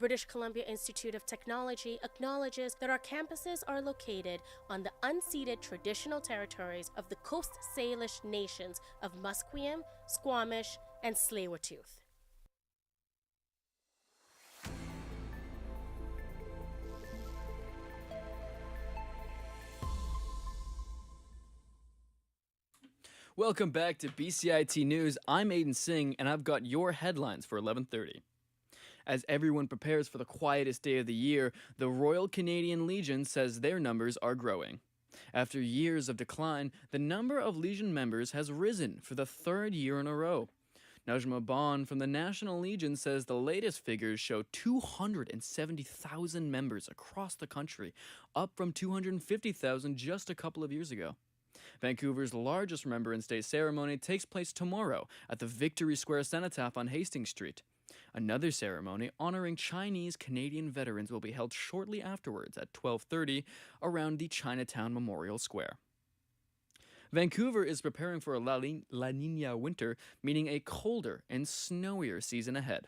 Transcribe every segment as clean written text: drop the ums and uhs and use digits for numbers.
British Columbia Institute of Technology acknowledges that our campuses are located on the unceded traditional territories of the Coast Salish nations of Musqueam, Squamish, and Tsleil-Waututh. Welcome back to BCIT News. I'm Aiden Singh, and I've got your headlines for 11:30. As everyone prepares for the quietest day of the year, the Royal Canadian Legion says their numbers are growing. After years of decline, the number of Legion members has risen for the third year in a row. Najma Bon from the National Legion says the latest figures show 270,000 members across the country, up from 250,000 just a couple of years ago. Vancouver's largest Remembrance Day ceremony takes place tomorrow at the Victory Square Cenotaph on Hastings Street. Another ceremony honoring Chinese-Canadian veterans will be held shortly afterwards at 12:30 around the Chinatown Memorial Square. Vancouver is preparing for a La Niña winter, meaning a colder and snowier season ahead.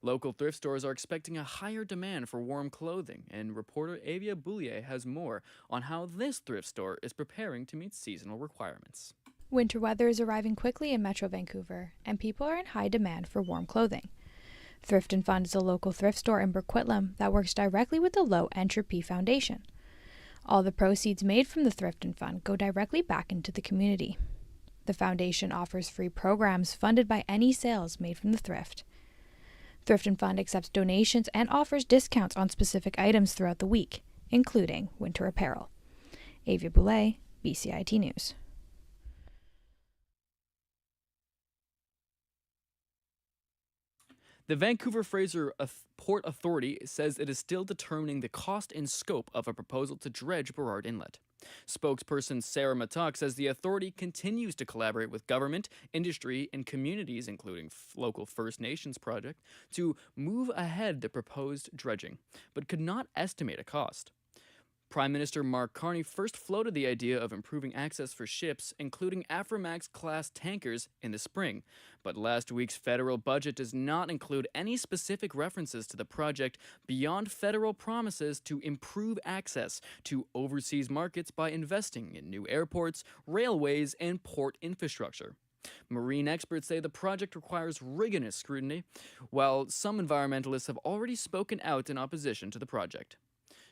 Local thrift stores are expecting a higher demand for warm clothing, and reporter Avia Boulier has more on how this thrift store is preparing to meet seasonal requirements. Winter weather is arriving quickly in Metro Vancouver, and people are in high demand for warm clothing. Thrift and Fund is a local thrift store in Burquitlam that works directly with the Low Entropy Foundation. All the proceeds made from the Thrift and Fund go directly back into the community. The foundation offers free programs funded by any sales made from the thrift. Thrift and Fund accepts donations and offers discounts on specific items throughout the week, including winter apparel. Avia Boulet, BCIT News. The Vancouver-Fraser Port Authority says it is still determining the cost and scope of a proposal to dredge Burrard Inlet. Spokesperson Sarah Matok says the authority continues to collaborate with government, industry, and communities, including local First Nations project, to move ahead the proposed dredging, but could not estimate a cost. Prime Minister Mark Carney first floated the idea of improving access for ships, including Aframax-class tankers, in the spring. But last week's federal budget does not include any specific references to the project beyond federal promises to improve access to overseas markets by investing in new airports, railways, and port infrastructure. Marine experts say the project requires rigorous scrutiny, while some environmentalists have already spoken out in opposition to the project.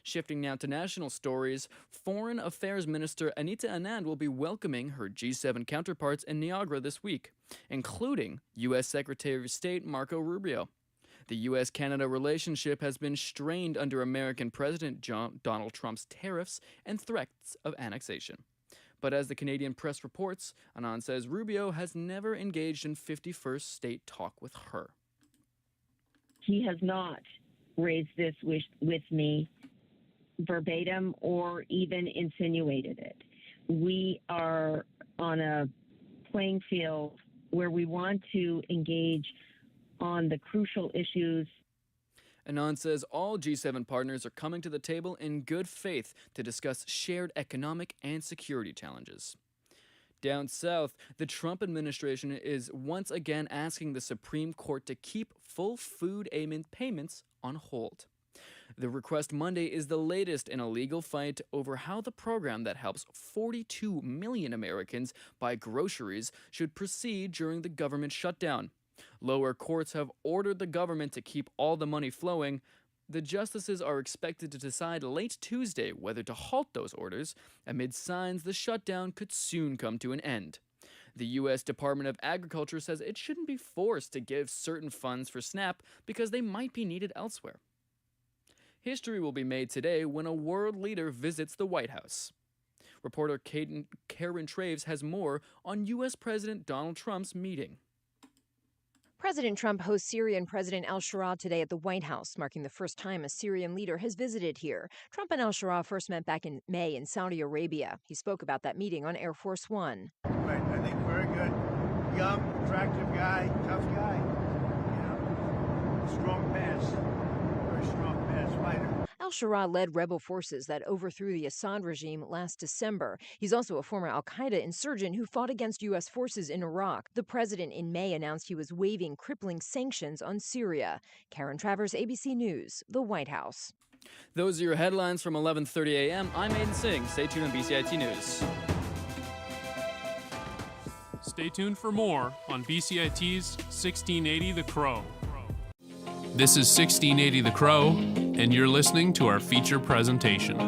Shifting now to national stories, Foreign Affairs Minister Anita Anand will be welcoming her G7 counterparts in Niagara this week, including U.S. Secretary of State Marco Rubio. The U.S.-Canada relationship has been strained under American President Donald Trump's tariffs and threats of annexation. But as the Canadian press reports, Anand says Rubio has never engaged in 51st state talk with her. He has not raised this with me verbatim or even insinuated it. We are on a playing field where we want to engage on the crucial issues. Anand says all G7 partners are coming to the table in good faith to discuss shared economic and security challenges. Down south, the Trump administration is once again asking the Supreme Court to keep full food aid payments on hold. The request Monday is the latest in a legal fight over how the program that helps 42 million Americans buy groceries should proceed during the government shutdown. Lower courts have ordered the government to keep all the money flowing. The justices are expected to decide late Tuesday whether to halt those orders, amid signs the shutdown could soon come to an end. The U.S. Department of Agriculture says it shouldn't be forced to give certain funds for SNAP because they might be needed elsewhere. History will be made today when a world leader visits the White House. Reporter Karen Traves has more on U.S. President Donald Trump's meeting. President Trump hosts Syrian President al-Shara today at the White House, marking the first time a Syrian leader has visited here. Trump and al-Shara first met back in May in Saudi Arabia. He spoke about that meeting on Air Force One. Right, I think very good. Young, attractive guy, tough guy. You know, strong pass. Very strong pass fighter. al-Shara led rebel forces that overthrew the Assad regime last December. He's also a former al-Qaeda insurgent who fought against U.S. forces in Iraq. The president in May announced he was waiving crippling sanctions on Syria. Karen Travers, ABC News, the White House. Those are your headlines from 11:30 a.m. I'm Aiden Singh. Stay tuned on BCIT News. Stay tuned for more on BCIT's 1680 The Crow. This is 1680 The Crow, and you're listening to our feature presentation.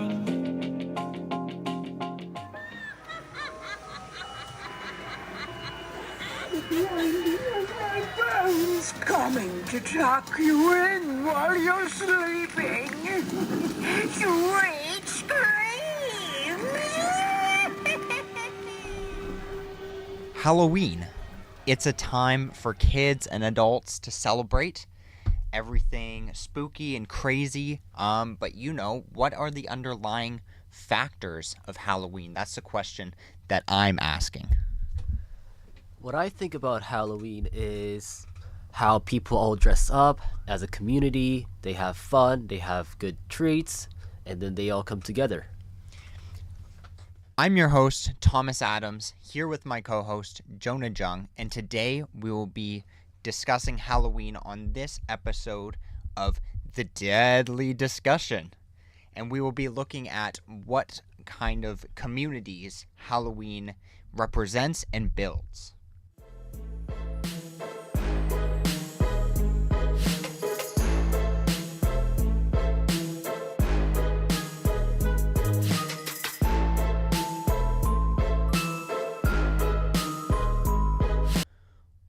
Coming to tuck you in while you're sleeping. Sweet screams. Halloween. It's a time for kids and adults to celebrate everything spooky and crazy. But what are the underlying factors of Halloween? That's the question that I'm asking. What I think about Halloween is how people all dress up as a community, they have fun, they have good treats, and then they all come together. I'm your host, Thomas Adams, here with my co-host, Jonah Jung, and today we will be discussing Halloween on this episode of The Deadly Discussion. And we will be looking at what kind of communities Halloween represents and builds.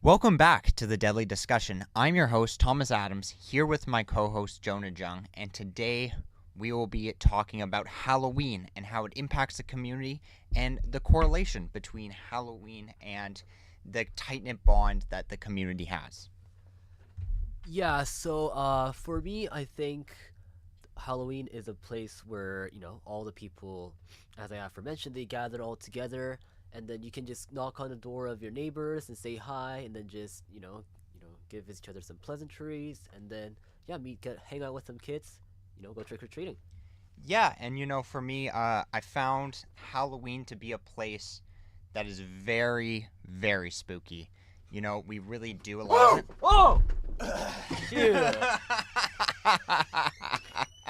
Welcome back to The Deadly Discussion. I'm your host, Thomas Adams, here with my co-host, Jonah Jung, and today we will be talking about Halloween and how it impacts the community and the correlation between Halloween and the tight-knit bond that the community has. Yeah, so for me, I think Halloween is a place where, all the people, as I aforementioned, they gather all together. And then you can just knock on the door of your neighbors and say hi, and then just give each other some pleasantries, and then hang out with some kids, go trick or treating. Yeah, and for me, I found Halloween to be a place that is very, very spooky. We really do a lot of it. Whoa!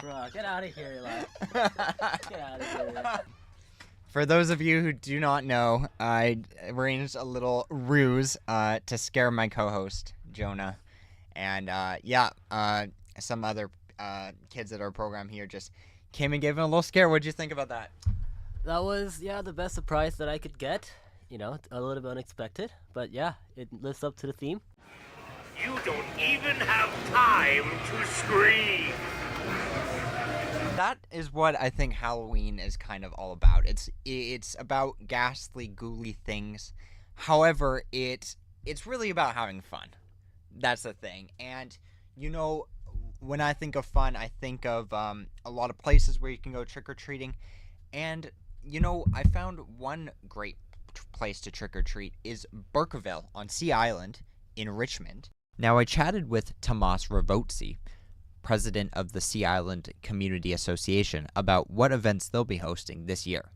Bro, get out of here, get out of here. For those of you who do not know, I arranged a little ruse to scare my co-host, Jonah. And some other kids at our program here just came and gave him a little scare. What'd you think about that? That was, the best surprise that I could get. A little bit unexpected. But it lives up to the theme. You don't even have time to scream. That is what I think Halloween is kind of all about. It's about ghastly, ghouly things. However, it's really about having fun. That's the thing. And, when I think of fun, I think of a lot of places where you can go trick-or-treating. And, I found one great place to trick-or-treat is Burkeville on Sea Island in Richmond. Now, I chatted with Tomas Ravotsi, president of the Sea Island Community Association, about what events they'll be hosting this year.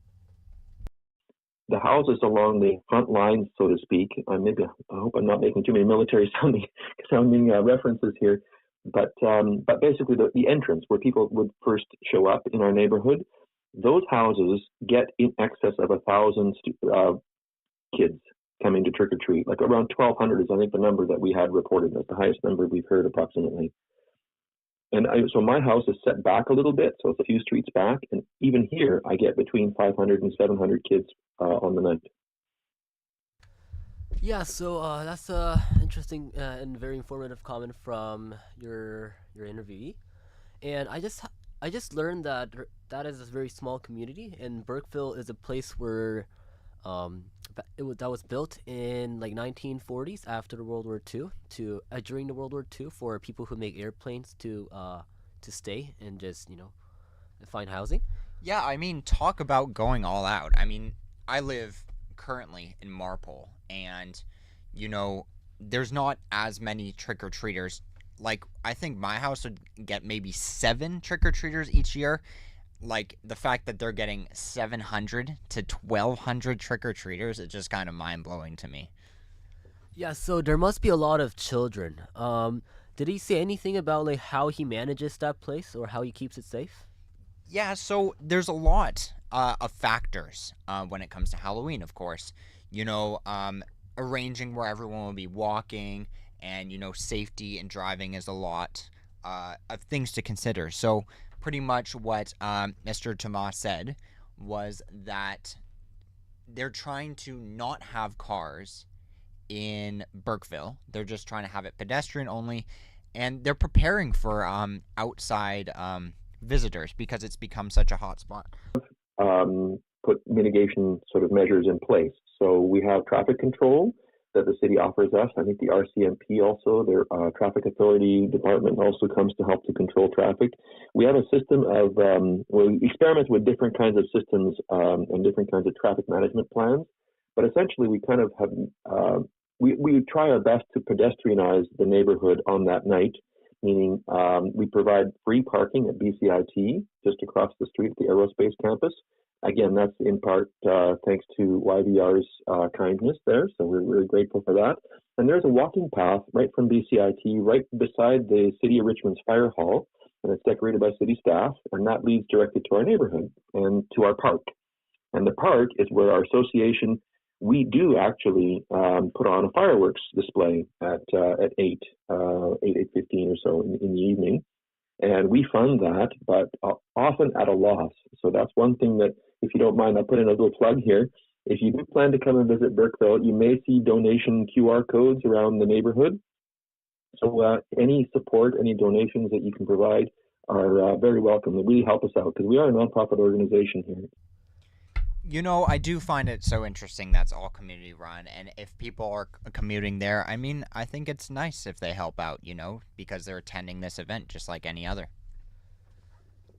The houses along the front lines, so to speak, I hope I'm not making too many military sounding references here, but basically the entrance where people would first show up in our neighborhood, those houses get in excess of 1,000 kids coming to trick or treat. Like around 1,200 is, I think, the number that we had reported. That's the highest number we've heard approximately. And so my house is set back a little bit, so it's a few streets back. And even here, I get between 500 and 700 kids on the night. Yeah, so that's a interesting and very informative comment from your interviewee. And I just learned that is a very small community, and Burkeville is a place where that was built in like 1940s after the World War II during the World War II for people who make airplanes to stay and just find housing. Yeah, I mean, talk about going all out. I mean, I live currently in Marpole, and there's not as many trick-or-treaters like, I think my house would get maybe 7 trick-or-treaters each year. Like, the fact that they're getting 700 to 1,200 trick-or-treaters is just kind of mind-blowing to me. Yeah, so there must be a lot of children. Did he say anything about like how he manages that place or how he keeps it safe? Yeah, so there's a lot of factors when it comes to Halloween, of course. Arranging where everyone will be walking, and, safety and driving is a lot of things to consider. So pretty much what Mr. Tomas said was that they're trying to not have cars in Burkeville. They're just trying to have it pedestrian only, and they're preparing for outside visitors because it's become such a hot spot. Put mitigation sort of measures in place. So we have traffic control that the city offers us. I think the RCMP also, their traffic authority department also comes to help to control traffic. We have a system of, we experiment with different kinds of systems and different kinds of traffic management plans. But essentially we kind of have, we try our best to pedestrianize the neighborhood on that night, meaning we provide free parking at BCIT just across the street at the aerospace campus. Again, that's in part thanks to YVR's kindness there, so we're really grateful for that. And there's a walking path right from BCIT, right beside the City of Richmond's fire hall, and it's decorated by city staff, and that leads directly to our neighborhood and to our park. And the park is where our association, we do actually put on a fireworks display at 8:15 or so in the evening. And we fund that, but often at a loss. So that's one thing that, if you don't mind, I'll put in a little plug here. If you do plan to come and visit Burkeville, you may see donation QR codes around the neighborhood. So any support, any donations that you can provide are very welcome. They really help us out because we are a nonprofit organization here. I do find it so interesting that's all community run, and if people are commuting there, I mean, I think it's nice if they help out, because they're attending this event just like any other.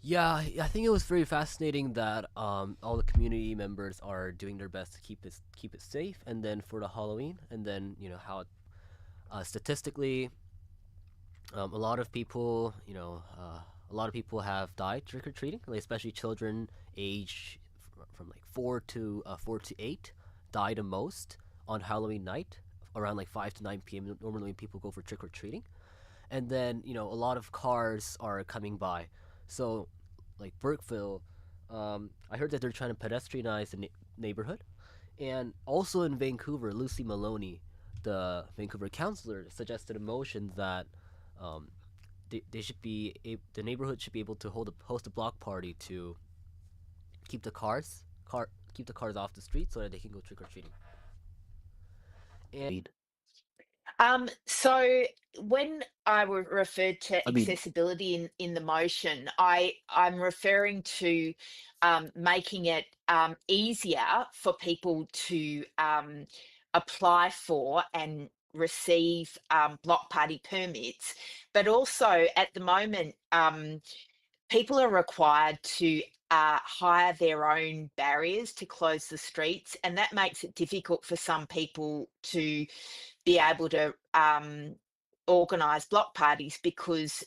Yeah, I think it was very fascinating that all the community members are doing their best to keep it safe, and then for the Halloween, and then how statistically, a lot of people have died trick or treating, like especially children age from like 4 to 8 die the most on Halloween night, around like 5 to 9 p.m. normally when people go for trick-or-treating. And then, a lot of cars are coming by. So, like Burkeville, I heard that they're trying to pedestrianize the neighborhood. And also in Vancouver, Lucy Maloney, the Vancouver councillor, suggested a motion that the neighborhood should be able to host a block party to keep the cars off the street so that they can go trick-or-treating. And so when I referred to accessibility in the motion, I'm referring to making it easier for people to apply for and receive block party permits, but also at the moment people are required to hire their own barriers to close the streets, and that makes it difficult for some people to be able to organise block parties because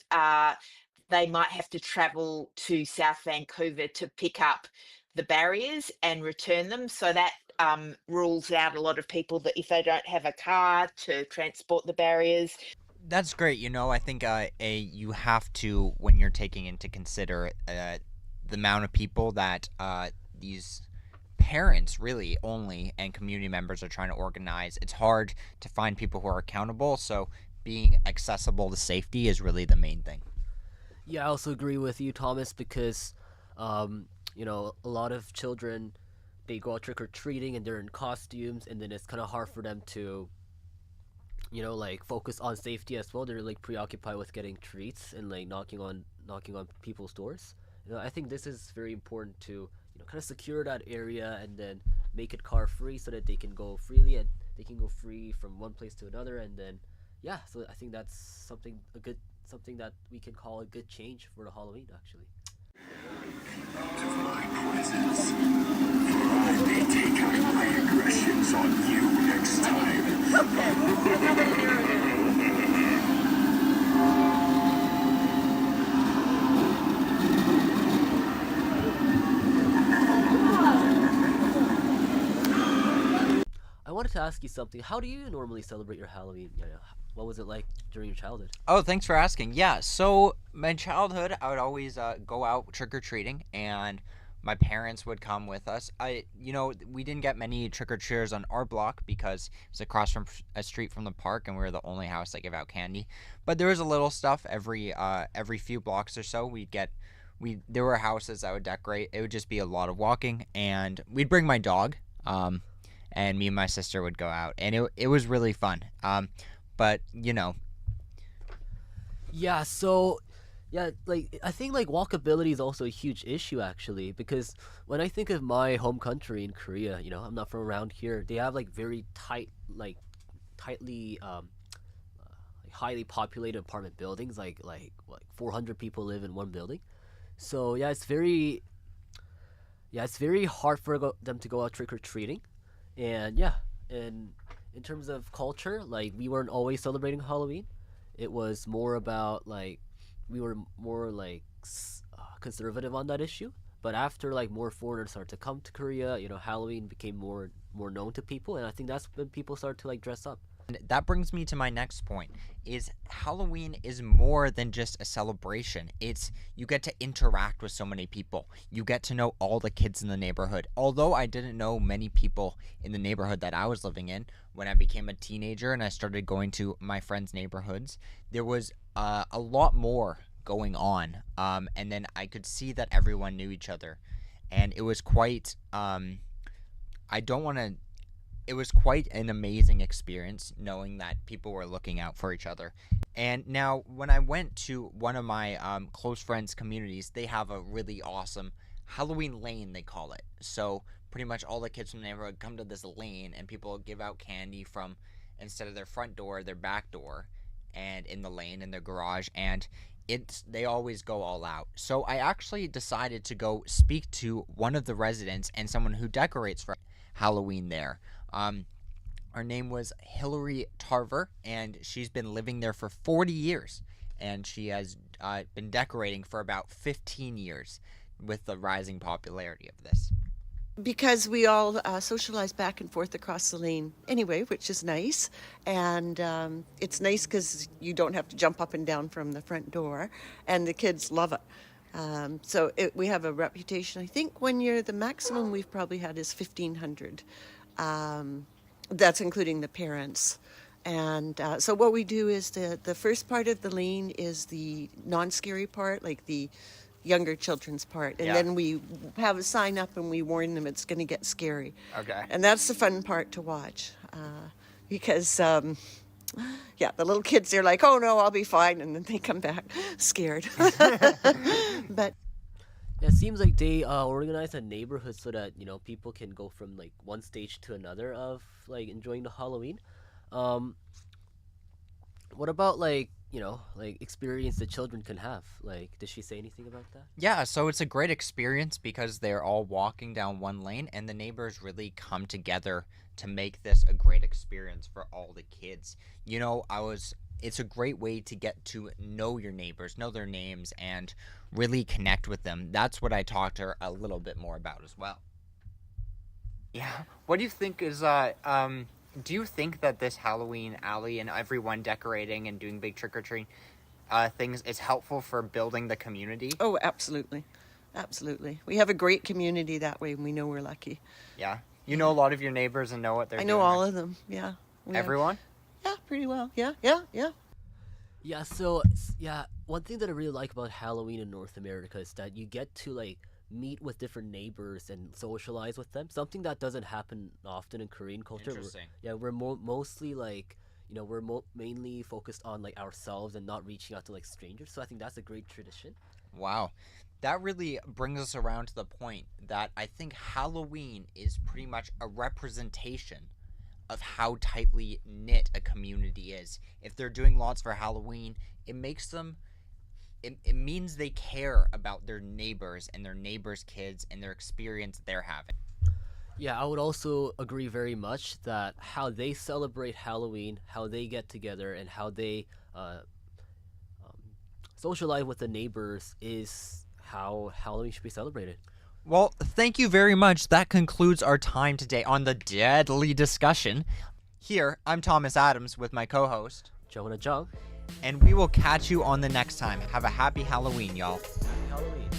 they might have to travel to South Vancouver to pick up the barriers and return them. So that rules out a lot of people that if they don't have a car to transport the barriers. That's great. I think you have to, when you're taking into consider the amount of people that these parents really only and community members are trying to organize, it's hard to find people who are accountable. So being accessible to safety is really the main thing. Yeah, I also agree with you, Thomas, because a lot of children, they go out trick-or-treating and they're in costumes, and then it's kind of hard for them to focus on safety as well. They're preoccupied with getting treats and knocking on people's doors. I think this is very important to kind of secure that area and then make it car free so that they can go freely and they can go free from one place to another. And then so I think that's something that we can call a good change for the Halloween, actually. To my presence, for I may take out my aggressions on you next time. to ask you something. How do you normally celebrate your Halloween? What was it like during your childhood? Oh, thanks for asking. Yeah, so my childhood, I would always go out trick-or-treating, and my parents would come with us. We didn't get many trick-or-treaters on our block because it was across from a street from the park, and we were the only house that gave out candy. But there was a little stuff every few blocks or so. There were houses that would decorate. It would just be a lot of walking, and we'd bring my dog, and me and my sister would go out, and it was really fun. But Yeah, so I think walkability is also a huge issue actually, because when I think of my home country in Korea, I'm not from around here. They have very tightly highly populated apartment buildings, like 400 people live in one building. So it's very hard for them to go out trick-or-treating. And in terms of culture, we weren't always celebrating Halloween. It was more about we were more conservative on that issue. But after more foreigners started to come to Korea, Halloween became more known to people, and I think that's when people started to dress up. And that brings me to my next point, is Halloween is more than just a celebration. You get to interact with so many people. You get to know all the kids in the neighborhood. Although I didn't know many people in the neighborhood that I was living in, when I became a teenager and I started going to my friends' neighborhoods, there was a lot more going on. And then I could see that everyone knew each other. And it was quite, it was quite an amazing experience knowing that people were looking out for each other. And now when I went to one of my close friends' communities, they have a really awesome Halloween lane, they call it. So pretty much all the kids from the neighborhood come to this lane, and people give out candy from, instead of their front door, their back door, and in the lane in their garage, and they always go all out. So I actually decided to go speak to one of the residents and someone who decorates for Halloween there. Her name was Hillary Tarver, and she's been living there for 40 years, and she has been decorating for about 15 years with the rising popularity of this. Because we all socialize back and forth across the lane anyway, which is nice. And it's nice because you don't have to jump up and down from the front door, and the kids love it. We have a reputation. I think the maximum we've probably had is 1,500. That's including the parents. And so what we do is the first part of the lane is the non-scary part, like the younger children's part. And then we have a sign up and we warn them it's going to get scary. Okay. And that's the fun part to watch. Because, the little kids, they're like, oh no, I'll be fine. And then they come back scared. But yeah, it seems like they organize a neighborhood so that, people can go from one stage to another of enjoying the Halloween. What about experience that children can have? Did she say anything about that? Yeah, so it's a great experience because they're all walking down one lane, and the neighbors really come together to make this a great experience for all the kids. It's a great way to get to know your neighbors, know their names, and really connect with them. That's what I talked to her a little bit more about as well. Yeah. What do you think is, do you think that this Halloween alley and everyone decorating and doing big trick-or-treating things is helpful for building the community? Oh, absolutely. Absolutely. We have a great community that way, and we know we're lucky. Yeah. You know a lot of your neighbors and know what they're doing? I know all of them, yeah. Everyone? Yeah, pretty well. Yeah. Yeah, so, one thing that I really like about Halloween in North America is that you get to, meet with different neighbors and socialize with them. Something that doesn't happen often in Korean culture. Interesting. We're mostly, mainly focused on, ourselves and not reaching out to, strangers. So I think that's a great tradition. Wow. That really brings us around to the point that I think Halloween is pretty much a representation of how tightly knit a community is. If they're doing lots for Halloween, it makes them, it means they care about their neighbors and their neighbors' kids and their experience they're having. Yeah, I would also agree very much that how they celebrate Halloween, how they get together, and how they socialize with the neighbors is how Halloween should be celebrated. Well, thank you very much. That concludes our time today on the deadly discussion. Here, I'm Thomas Adams with my co-host, Jonah Jung. And we will catch you on the next time. Have a happy Halloween, y'all. Happy Halloween.